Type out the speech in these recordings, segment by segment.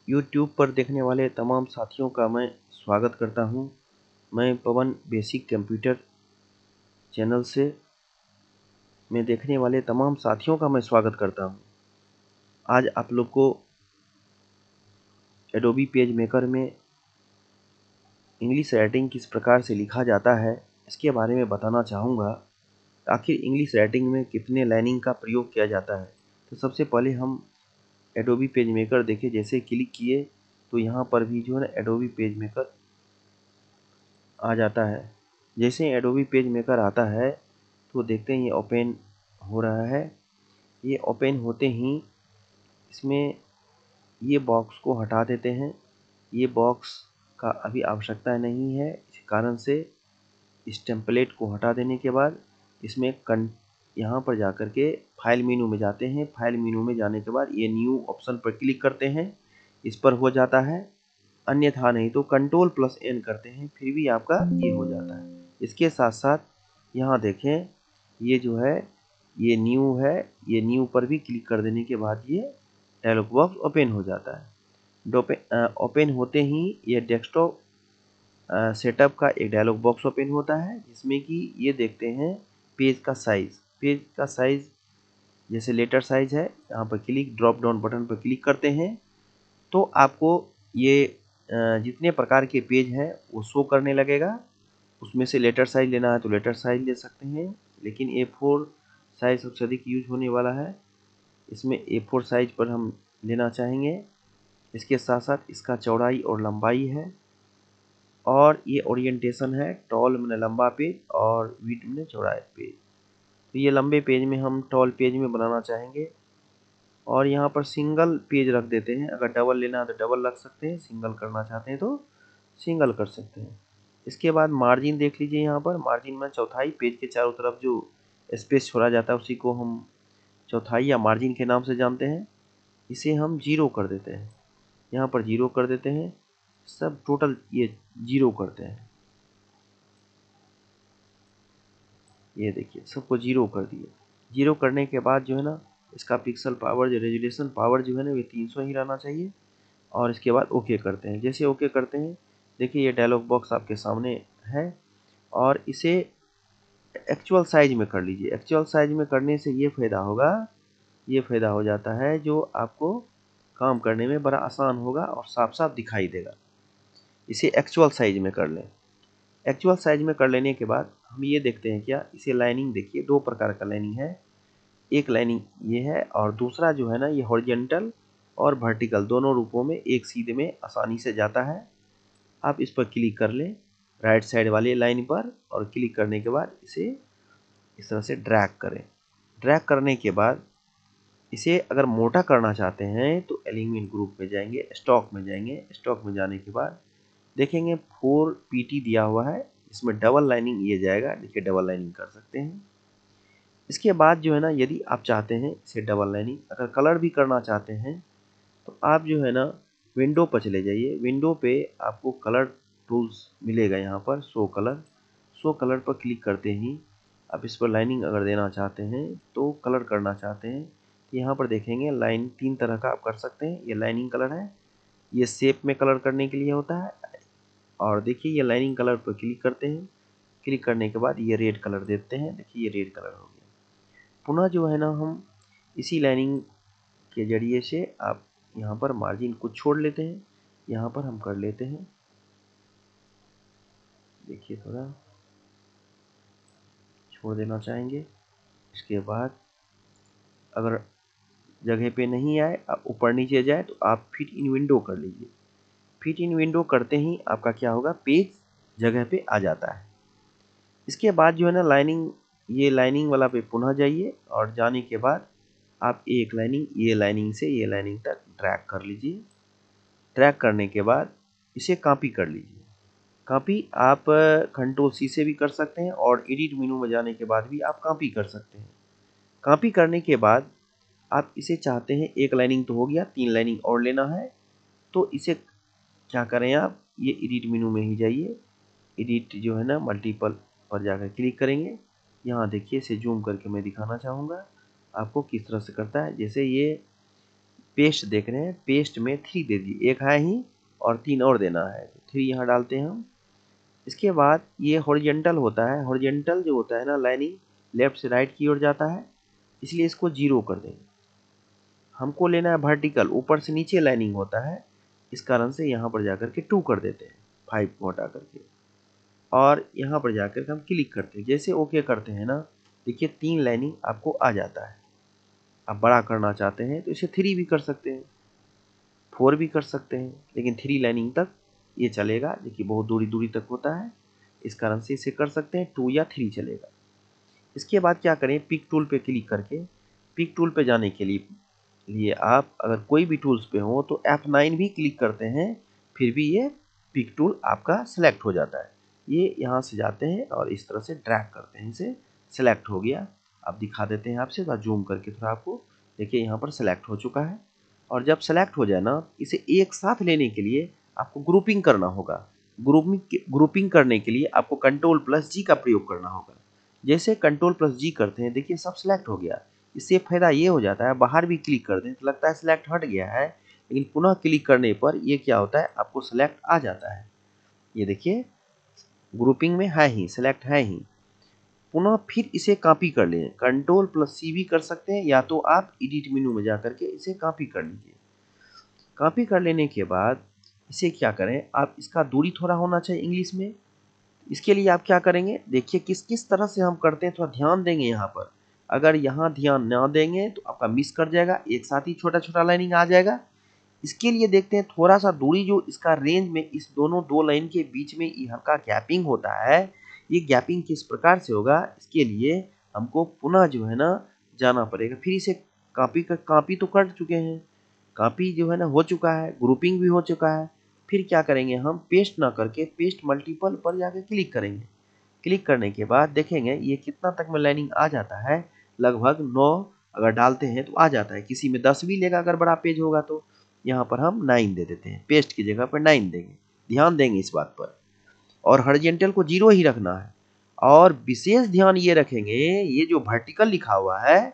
YouTube पर देखने वाले तमाम साथियों का मैं स्वागत करता हूं। मैं पवन बेसिक कंप्यूटर चैनल से मैं देखने वाले तमाम साथियों का मैं स्वागत करता हूं। आज आप लोग को एडोबी पेज मेकर में इंग्लिश राइटिंग किस प्रकार से लिखा जाता है इसके बारे में बताना चाहूँगा। आखिर इंग्लिश राइटिंग में कितने लाइनिंग का प्रयोग किया जाता है। तो सबसे पहले हम एडोबी पेज मेकर देखें। जैसे क्लिक किए तो यहाँ पर भी जो है ना एडोबी पेज मेकर आ जाता है। जैसे एडोबी पेज मेकर आता है तो देखते हैं ये ओपन हो रहा है। ये ओपन होते ही इसमें ये बॉक्स को हटा देते हैं। ये बॉक्स का अभी आवश्यकता नहीं है, इस कारण से इस टेम्पलेट को हटा देने के बाद इसमें यहाँ पर जाकर के फाइल मेनू में जाते हैं। फाइल मेनू में जाने के बाद ये न्यू ऑप्शन पर क्लिक करते हैं, इस पर हो जाता है। अन्यथा नहीं तो Ctrl+N करते हैं, फिर भी आपका ये हो जाता है। इसके साथ साथ यहाँ देखें ये जो है ये न्यू है, ये न्यू पर भी क्लिक कर देने के बाद ये डायलॉग बॉक्स ओपन हो जाता है। ओपन होते ही ये डेस्कटॉप सेटअप का एक डायलॉग बॉक्स ओपन होता है, जिसमें कि ये देखते हैं पेज का साइज़। पेज का साइज़ जैसे लेटर साइज़ है, यहाँ पर क्लिक ड्रॉप डाउन बटन पर क्लिक करते हैं तो आपको ये जितने प्रकार के पेज हैं वो शो करने लगेगा। उसमें से लेटर साइज लेना है तो लेटर साइज ले सकते हैं, लेकिन A4 साइज सबसे अधिक यूज होने वाला है। इसमें A4 साइज पर हम लेना चाहेंगे। इसके साथ साथ इसका चौड़ाई और लंबाई है, और ये ओरिएंटेशन है। टॉल में लंबा पेज और विड्थ में चौड़ा पेज। तो ये लंबे पेज में हम टॉल पेज में बनाना चाहेंगे, और यहाँ पर सिंगल पेज रख देते हैं। अगर डबल लेना है तो डबल रख सकते हैं, सिंगल करना चाहते हैं तो सिंगल कर सकते हैं। इसके बाद मार्जिन देख लीजिए। यहाँ पर मार्जिन में चौथाई, पेज के चारों तरफ जो स्पेस छोड़ा जाता है उसी को हम चौथाई या मार्जिन के नाम से जानते हैं। इसे हम 0 कर देते हैं, यहाँ पर 0 कर देते हैं। सब टोटल ये 0 करते हैं। ये देखिए सबको 0 कर दिए। 0 करने के बाद जो है ना इसका पिक्सल पावर जो रेजुलेशन पावर जो है ना ये 300 ही रहना चाहिए, और इसके बाद ओके करते हैं। जैसे ओके करते हैं देखिए ये डायलॉग बॉक्स आपके सामने है, और इसे एक्चुअल साइज में कर लीजिए। एक्चुअल साइज में करने से ये फ़ायदा होगा, ये फ़ायदा हो जाता है जो आपको काम करने में बड़ा आसान होगा और साफ साफ दिखाई देगा। इसे एक्चुअल साइज में कर लें। एक्चुअल साइज में कर लेने के बाद हम ये देखते हैं क्या, इसे लाइनिंग देखिए, दो प्रकार का लाइनिंग है। एक लाइनिंग ये है, और दूसरा जो है ना ये हॉरिजॉन्टल और वर्टिकल दोनों रूपों में एक सीधे में आसानी से जाता है। आप इस पर क्लिक कर लें राइट साइड वाले लाइन पर, और क्लिक करने के बाद इसे इस तरह से ड्रैग करें। ड्रैग करने के बाद इसे अगर मोटा करना चाहते हैं तो एलिमेंट ग्रुप में जाएंगे, स्टॉक में जाएंगे। स्टॉक में जाने के बाद देखेंगे 4PT दिया हुआ है, इसमें डबल लाइनिंग ये जाएगा। देखिए डबल लाइनिंग कर सकते हैं। इसके बाद जो है ना यदि आप चाहते हैं इसे डबल लाइनिंग अगर कलर भी करना चाहते हैं तो आप जो है ना विंडो पर चले जाइए। विंडो पे आपको कलर टूल्स मिलेगा, यहाँ पर शो कलर पर क्लिक करते ही आप इस पर लाइनिंग अगर देना चाहते हैं तो कलर करना चाहते हैं तो यहाँ पर देखेंगे लाइन 3 तरह का आप कर सकते हैं। ये लाइनिंग कलर है, ये शेप में कलर करने के लिए होता है। और देखिए ये लाइनिंग कलर पर क्लिक करते हैं, क्लिक करने के बाद ये रेड कलर देते हैं। देखिए ये रेड कलर हो गया। पुनः जो है ना हम इसी लाइनिंग के जरिए से आप यहाँ पर मार्जिन को छोड़ लेते हैं। यहाँ पर हम कर लेते हैं, देखिए थोड़ा छोड़ देना चाहेंगे। इसके बाद अगर जगह पे नहीं आए, आप ऊपर नीचे जाए तो आप फिट इन विंडो कर लीजिए। फिट इन विंडो करते ही आपका क्या होगा, पेज जगह पे आ जाता है। इसके बाद जो है ना लाइनिंग, ये लाइनिंग वाला पे पुनः जाइए, और जाने के बाद आप एक लाइनिंग ये लाइनिंग से ये लाइनिंग तक ड्रैग कर लीजिए। ड्रैग करने के बाद इसे कॉपी कर लीजिए। कॉपी आप Ctrl+C से भी कर सकते हैं, और एडिट मेनू में जाने के बाद भी आप कॉपी कर सकते हैं। कॉपी करने के बाद आप इसे चाहते हैं एक लाइनिंग तो हो गया, 3 लाइनिंग और लेना है तो इसे क्या करें, आप ये एडिट मेनू में ही जाइए। एडिट जो है ना मल्टीपल पर जाकर क्लिक करेंगे। यहाँ देखिए इसे जूम करके मैं दिखाना चाहूँगा आपको किस तरह से करता है। जैसे ये पेस्ट देख रहे हैं, पेस्ट में 3 दे दीजिए, एक है ही और 3 और देना है, 3 यहाँ डालते हैं हम। इसके बाद ये हॉरिजेंटल होता है, हॉरिजेंटल जो होता है ना लाइनिंग लेफ्ट से राइट की ओर जाता है, इसलिए इसको 0 कर देंगे। हमको लेना है वर्टिकल, ऊपर से नीचे लाइनिंग होता है, इस कारण से यहाँ पर जाकर के 2 कर देते हैं, 5 को हटा करके, और यहाँ पर जाकर के हम क्लिक करते हैं। जैसे ओके करते हैं ना, देखिए 3 लाइनिंग आपको आ जाता है। आप बड़ा करना चाहते हैं तो इसे 3 भी कर सकते हैं, 4 भी कर सकते हैं, लेकिन 3 लाइनिंग तक ये चलेगा। देखिए बहुत दूरी दूरी तक होता है, इस कारण से इसे कर सकते हैं, 2 या 3 चलेगा। इसके बाद क्या करें, पिक टूल पे क्लिक करके, पिक टूल पे जाने के लिए आप अगर कोई भी टूल्स पे हो तो F9 भी क्लिक करते हैं, फिर भी ये पिक टूल आपका सेलेक्ट हो जाता है। ये यहाँ से जाते हैं और इस तरह से ड्रैग करते हैं, इसे सेलेक्ट हो गया। अब दिखा देते हैं आपसे, थोड़ा जूम करके थोड़ा आपको, देखिए यहाँ पर सेलेक्ट हो चुका है। और जब सेलेक्ट हो जाए ना, इसे एक साथ लेने के लिए आपको ग्रुपिंग करना होगा। ग्रुपिंग करने के लिए आपको Ctrl+G का प्रयोग करना होगा। जैसे Ctrl+G करते हैं, देखिए सब सेलेक्ट हो गया। इससे फ़ायदा ये हो जाता है, बाहर भी क्लिक कर दें तो लगता है सेलेक्ट हट गया है, लेकिन पुनः क्लिक करने पर ये क्या होता है, आपको सेलेक्ट आ जाता है। ये देखिए ग्रुपिंग में है ही, सेलेक्ट है ही। पुनः फिर इसे कॉपी कर लें, Ctrl+C भी कर सकते हैं, या तो आप एडिट मेनू में जाकर के इसे कॉपी कर लीजिए। कॉपी कर लेने के बाद इसे क्या करें, आप इसका दूरी थोड़ा होना चाहिए इंग्लिश में। इसके लिए आप क्या करेंगे, देखिए किस किस तरह से हम करते हैं, थोड़ा ध्यान देंगे यहाँ पर। अगर यहाँ ध्यान ना देंगे तो आपका मिस कर जाएगा, एक साथ ही छोटा छोटा लाइनिंग आ जाएगा। इसके लिए देखते हैं थोड़ा सा दूरी, जो इसका रेंज में इस दोनों दो लाइन के बीच में ये हल्का गैपिंग होता है, ये गैपिंग किस प्रकार से होगा, इसके लिए हमको पुनः जो है ना जाना पड़ेगा। फिर इसे कॉपी तो कर चुके हैं, कॉपी जो है ना हो चुका है, ग्रुपिंग भी हो चुका है। फिर क्या करेंगे, हम पेस्ट ना करके पेस्ट मल्टीपल पर जाकर क्लिक करेंगे। क्लिक करने के बाद देखेंगे ये कितना तक में लाइनिंग आ जाता है, लगभग 9 अगर डालते हैं तो आ जाता है। किसी में 10 भी लेगा अगर बड़ा पेज होगा तो। यहाँ पर हम 9 दे देते हैं, पेस्ट की जगह पर 9 देंगे, ध्यान देंगे इस बात पर। और हॉरिजॉन्टल को 0 ही रखना है। और विशेष ध्यान ये रखेंगे, ये जो वर्टिकल लिखा हुआ है,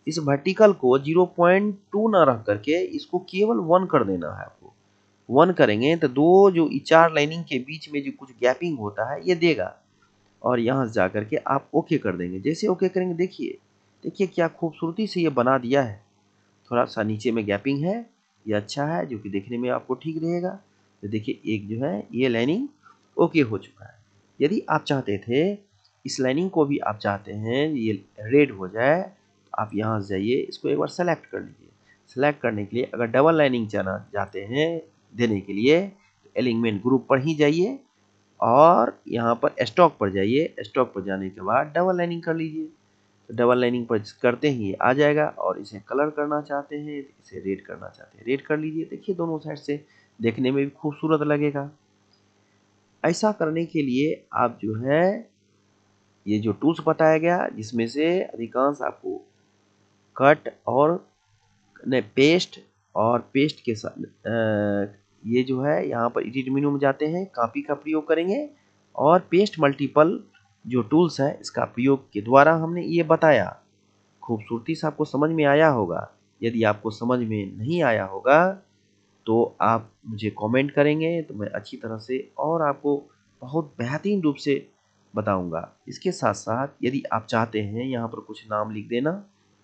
इस वर्टिकल को 0.2 ना रख करके इसको केवल 1 कर देना है आपको। 1 करेंगे तो दो जो 4 लाइनिंग के बीच में जो कुछ गैपिंग होता है ये देगा। और यहाँ से जाकर के आप ओके कर देंगे। जैसे ओके करेंगे, देखिए देखिए क्या खूबसूरती से ये बना दिया है। थोड़ा सा नीचे में गैपिंग है, ये अच्छा है, जो कि देखने में आपको ठीक रहेगा। तो देखिए एक जो है ये लाइनिंग ओके हो चुका है। यदि आप चाहते थे इस लाइनिंग को भी आप चाहते हैं ये रेड हो जाए, तो आप यहाँ से जाइए, इसको एक बार सेलेक्ट कर लीजिए। सेलेक्ट करने के लिए अगर डबल लाइनिंग जाना चाहते हैं देने के लिए, तो एलिमेंट ग्रुप पर ही जाइए और यहाँ पर स्टॉक पर जाइए। स्टॉक पर जाने के बाद डबल लाइनिंग कर लीजिए। तो डबल लाइनिंग पर करते ही ये आ जाएगा। और इसे कलर करना चाहते हैं, इसे रेड करना चाहते हैं, रेड कर लीजिए। देखिए दोनों साइड से देखने में भी खूबसूरत लगेगा। ऐसा करने के लिए आप जो है ये जो टूल्स बताया गया, जिसमें से अधिकांश आपको कट और पेस्ट, और पेस्ट के साथ ये जो है यहाँ पर एडिट मेनू में जाते हैं, कॉपी का प्रयोग करेंगे। और पेस्ट मल्टीपल जो टूल्स है इसका प्रयोग के द्वारा हमने ये बताया। खूबसूरती से आपको समझ में आया होगा। यदि आपको समझ में नहीं आया होगा तो आप मुझे कमेंट करेंगे, तो मैं अच्छी तरह से और आपको बहुत बेहतरीन रूप से बताऊंगा। इसके साथ साथ यदि आप चाहते हैं यहाँ पर कुछ नाम लिख देना,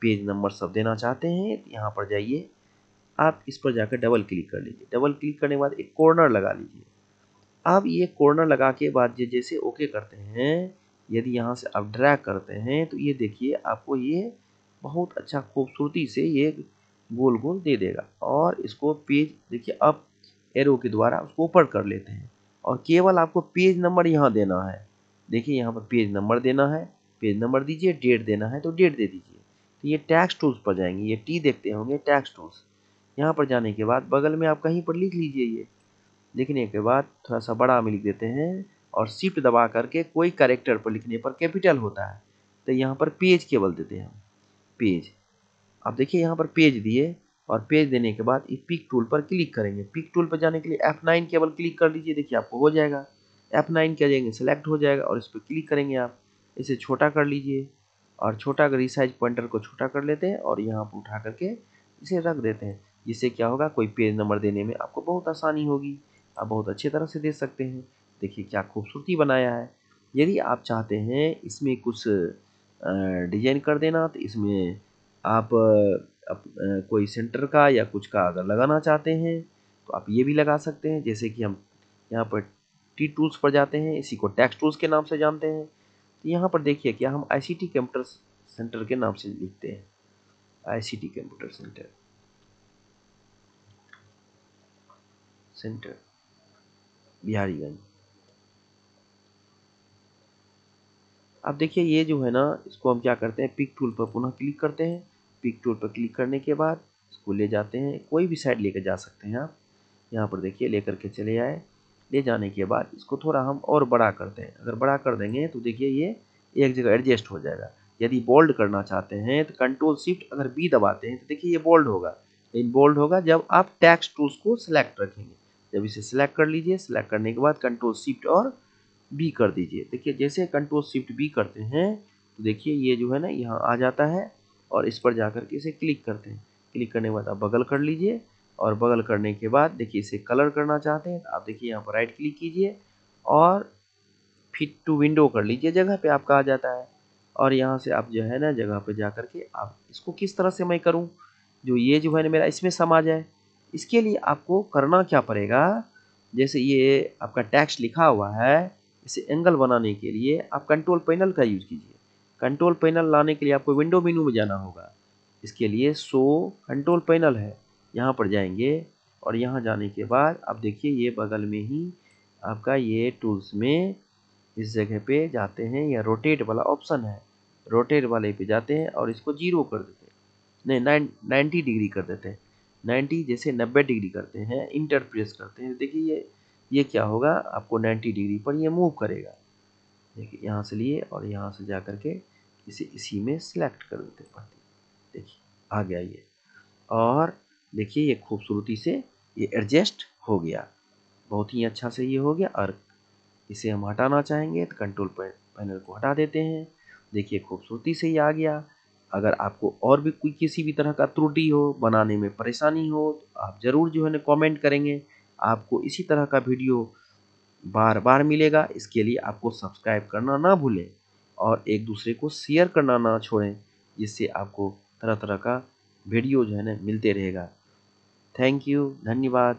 पेज नंबर सब देना चाहते हैं, तो यहाँ पर जाइए, आप इस पर जाकर डबल क्लिक कर लीजिए। डबल क्लिक करने के बाद एक कॉर्नर लगा लीजिए। अब ये कॉर्नर लगा के बाद जैसे ओके करते हैं, यदि यहाँ से आप ड्रैग करते हैं तो ये देखिए आपको ये बहुत अच्छा खूबसूरती से ये गोल गोल दे देगा। और इसको पेज देखिए अप एरो के द्वारा उसको ऊपर कर लेते हैं, और केवल आपको पेज नंबर यहाँ देना है। देखिए यहाँ पर पेज नंबर देना है, पेज नंबर दीजिए, डेट देना है तो डेट दे दीजिए। तो ये टैक्स टूल्स पर जाएंगे, ये टी देखते होंगे, टैक्स टूल्स। यहाँ पर जाने के बाद बगल में आप कहीं पर लिख लीजिए। ये लिखने के बाद थोड़ा सा बड़ा में लिख देते हैं, और शिफ्ट दबा करके कोई कैरेक्टर पर लिखने पर कैपिटल होता है, तो यहाँ पर पेज केवल देते हैं हम, पेज। अब देखिए यहाँ पर पेज दिए, और पेज देने के बाद इस पिक टूल पर क्लिक करेंगे। पिक टूल पर जाने के लिए F9 केवल क्लिक कर लीजिए, देखिए आपको हो जाएगा। F9 क्या जाएंगे, सेलेक्ट हो जाएगा, और इस पर क्लिक करेंगे आप। इसे छोटा कर लीजिए, और छोटा कर रिसाइज पॉइंटर को छोटा कर लेते हैं और यहाँ पर उठा करके इसे रख देते हैं। जिससे क्या होगा, कोई पेज नंबर देने में आपको बहुत आसानी होगी, आप बहुत अच्छी तरह से दे सकते हैं। देखिए क्या खूबसूरती बनाया है। यदि आप चाहते हैं इसमें कुछ डिजाइन कर देना, तो इसमें आप कोई सेंटर का या कुछ का अगर लगाना चाहते हैं तो आप ये भी लगा सकते हैं। जैसे कि हम यहाँ पर टी टूल्स पर जाते हैं, इसी को टेक्स्ट टूल्स के नाम से जानते हैं। तो यहाँ पर देखिए क्या हम ICT कंप्यूटर सेंटर के नाम से लिखते हैं, ICT कंप्यूटर सेंटर बिहारीगंज। अब देखिए ये जो है ना, इसको हम क्या करते हैं, पिक टूल पर पुनः क्लिक करते हैं। पिक टूल पर क्लिक करने के बाद इसको ले जाते हैं, कोई भी साइड लेकर जा सकते हैं आप। यहाँ पर देखिए लेकर के चले आए। ले जाने के बाद इसको थोड़ा हम और बड़ा करते हैं। अगर बड़ा कर देंगे तो देखिए ये एक जगह एडजस्ट हो जाएगा। यदि बोल्ड करना चाहते हैं तो कंट्रोल शिफ्ट अगर बी दबाते हैं तो देखिए ये बोल्ड होगा। लेकिन बोल्ड होगा जब आप टेक्स्ट टूल्स को सिलेक्ट रखेंगे। जब इसे सिलेक्ट कर लीजिए, सिलेक्ट करने के बाद कंट्रोल शिफ्ट और बी कर दीजिए। देखिए जैसे कंट्रोल शिफ्ट बी करते हैं तो देखिए ये जो है ना यहाँ आ जाता है, और इस पर जाकर के इसे क्लिक करते हैं। क्लिक करने के बाद आप बगल कर लीजिए, और बगल करने के बाद देखिए इसे कलर करना चाहते हैं तो आप देखिए यहाँ पर राइट क्लिक कीजिए और फिट टू विंडो कर लीजिए, जगह पे आपका आ जाता है। और यहाँ से आप जो है ना जगह पे जा करके आप इसको किस तरह से मैं करूँ जो ये जो है ना मेरा इसमें समा जाए। इसके लिए आपको करना क्या पड़ेगा, जैसे ये आपका टेक्स्ट लिखा हुआ है, इसे एंगल बनाने के लिए आप कंट्रोल पैनल का यूज कीजिए। कंट्रोल पैनल लाने के लिए आपको विंडो मेनू में जाना होगा। इसके लिए शो कंट्रोल पैनल है, यहाँ पर जाएंगे, और यहाँ जाने के बाद आप देखिए ये बगल में ही आपका ये टूल्स में इस जगह पे जाते हैं, या रोटेट वाला ऑप्शन है, रोटेट वाले पे जाते हैं और इसको 0 कर देते हैं, नहीं 90 डिग्री कर देते हैं। 90 जैसे 90 डिग्री करते हैं, इंटर प्रेस करते हैं, देखिए ये क्या होगा, आपको 90 डिग्री पर ये मूव करेगा। देखिए यहाँ से लिए और यहाँ से जा करके इसे इसी में सिलेक्ट कर देते हैं। देखिए आ गया ये, और देखिए ये खूबसूरती से ये एडजस्ट हो गया, बहुत ही अच्छा से ये हो गया। और इसे हम हटाना चाहेंगे तो कंट्रोल पैनल को हटा देते हैं। देखिए खूबसूरती से ये आ गया। अगर आपको और भी कोई किसी भी तरह का त्रुटि हो, बनाने में परेशानी हो, तो आप ज़रूर जो है ना कमेंट करेंगे। आपको इसी तरह का वीडियो बार बार मिलेगा। इसके लिए आपको सब्सक्राइब करना ना भूलें, और एक दूसरे को शेयर करना ना छोड़ें, जिससे आपको तरह तरह का वीडियो जो है ना मिलते रहेगा। थैंक यू, धन्यवाद।